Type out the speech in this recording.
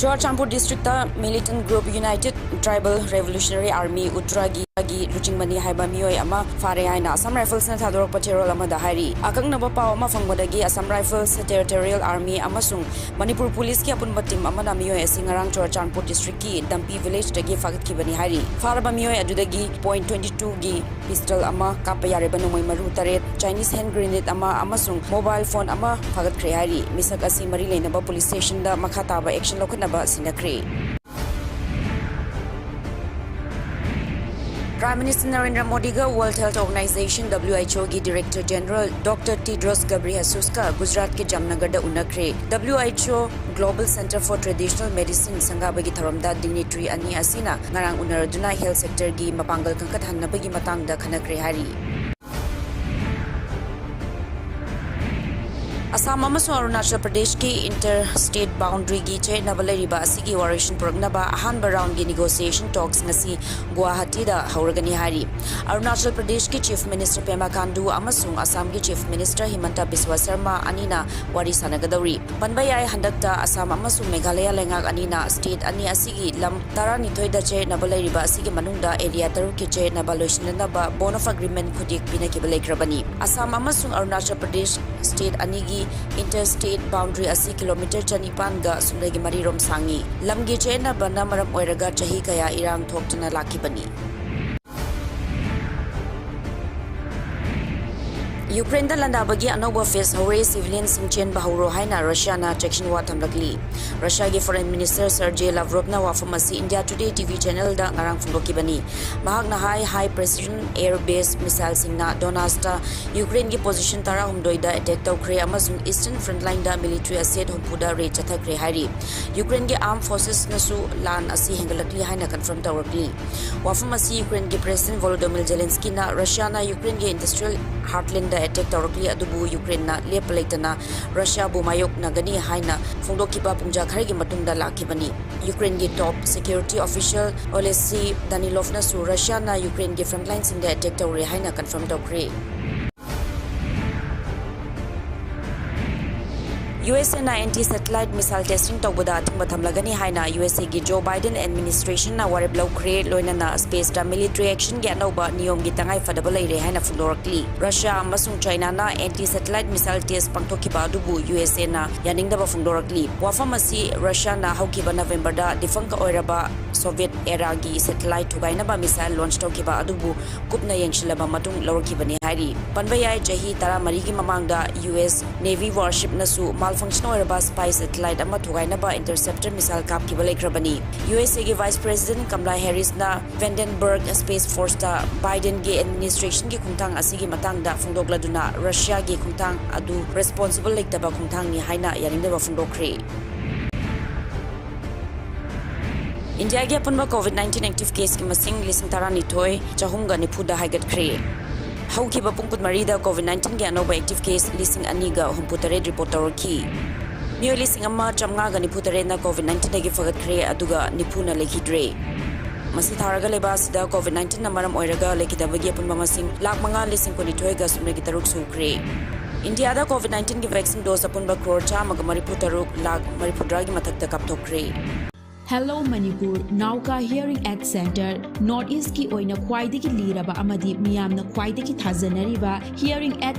CHURACHANDPUR district militant group United Tribal Revolutionary Army Utragi Luchingmani haiba mioi ama fare haina Assam Rifles na thadorok patrol ama da hairi akang pau ama fangwadagi Assam Rifles Territorial Army amasung Manipur Police ki apun batim ama na mioi singarang CHURACHANDPUR district ki Dampi village dagi fagat ki bani hairi faraba mioi adudagi .22 gi pistol ama kapayare banumai maru taret Chinese hand grenade ama amasung mobile phone ama fagat kre hairi misak asi mari leinaba police station da makata ba action lokhnaba sinakre. Prime Minister Narendra Modi ga World Health Organization WHO ki Director General Dr. Tedros Ghebreyesus ka Gujarat ke Jamnagar da unakre. WHO Global Center for Traditional Medicine sangabagi tharamda dignitary ani asina ngarang unaraduna health sector gi mapangal kangkat hannabagi matangda khanakre hari. Assam amasung Arunachal Pradesh ki interstate boundary gi che nabaleriba asigi waration prognaba ahanba round gi negotiation talks ngasi Guwahati da hauragani hari. Arunachal Pradesh ki Chief Minister Pema Khandu amasung Assam ki Chief Minister Himanta Biswa Sarma anina wari sanagadauri. Panbayai handakta Assam amasung Meghalaya lengak anina state ani asigi lam taranithoi da che nabaleriba asigi manungda area taru ki che nabaloishnana ba bond of agreement khudik pinakibalekrabani. Assam amasung Arunachal Pradesh state anigi interstate boundary asi kilometer chanipan ga sumlegi marirom sangi lamgi chena bana maram oiraga chahi kaya irang thoktuna lakibani. Ukraine da landabagi anoba face hore civilian singchen bahuro haina Russia na section wa thamlakli. Russia gi foreign minister Sergey Lavrov na wafamasi India Today TV channel da ngarang phundoki bani. Mahak na high precision air base missile singna Donasta Ukraine gi position tara humdoi da attack tawkhre amasung eastern front line da military asset humpuda re chathakre hari. Ukraine gi armed forces nasu lan asi hengalakli haina confirm tawrakli. Wafamasi Ukraine gi president Volodymyr Zelensky na Russia na Ukraine gi industrial heartland da attack tawrakli adubu Ukraine na lepalaitana Russia bu mayok nagani haina phungdokiba pungja kharigi matungda lakibani. Ukraine gi top security official Oleksiy Danilov na su Russia na Ukraine gi frontline sing da attack tawre haina confirm tawkhre. USA na anti-satellite missile testing tawbada thingba thamlagani haina USA gi Joe Biden administration na warib lawkhre loina na space da military action gi anoba niyom gi tangai fadaba leire haina fundorakli. Russia amasung China na anti-satellite missile test pangthokiba adubu USA na yaningdaba fundorakli. Wafamasi Russia na haukiba November da defunct oiraba Soviet era gi satellite thugainaba missile launch tawkiba adubu kupna yengshilaba matung lawrkibani hairi. Panbayai jahi tara mari gi mamangda US Navy warship nasu malfunction oiraba spy satellite ama thugainaba interceptor missile kap ki balekrabani. USA gi Vice President Kamala Harris na Vandenberg Space Force da Biden gi administration gi khungthang asigi matang da phungdokladuna Russia gi khungthang adu responsible lektaba khungthang ni haina yaningdaba phungdokre. India gi apunba COVID-19 active case ki masing lising tarani thoi chahumga nipuda haigat kre. Haukiba pungkut marida COVID-19 gi anoba active case lising aniga humputare report tawrki. Mio lising amma chamnga ga niputare na COVID-19 gi fagat kre aduga nipuna lekhidre. Masi tharaga leba sida COVID-19 na maram oiraga lekhidabagi apunba masing lakh manga lising koni thoi ga sumne gi taruk sukre. India da COVID-19 gi vaccine dose apunba crore cha maga maripur taruk lakh maripur dragi mathakta kapthokre. Hello Manipur, Nauka Hearing Aid Center, Northeast ki oina khwaidagi liraba amadi miyamna khwaidagi thajanariba Hearing Aid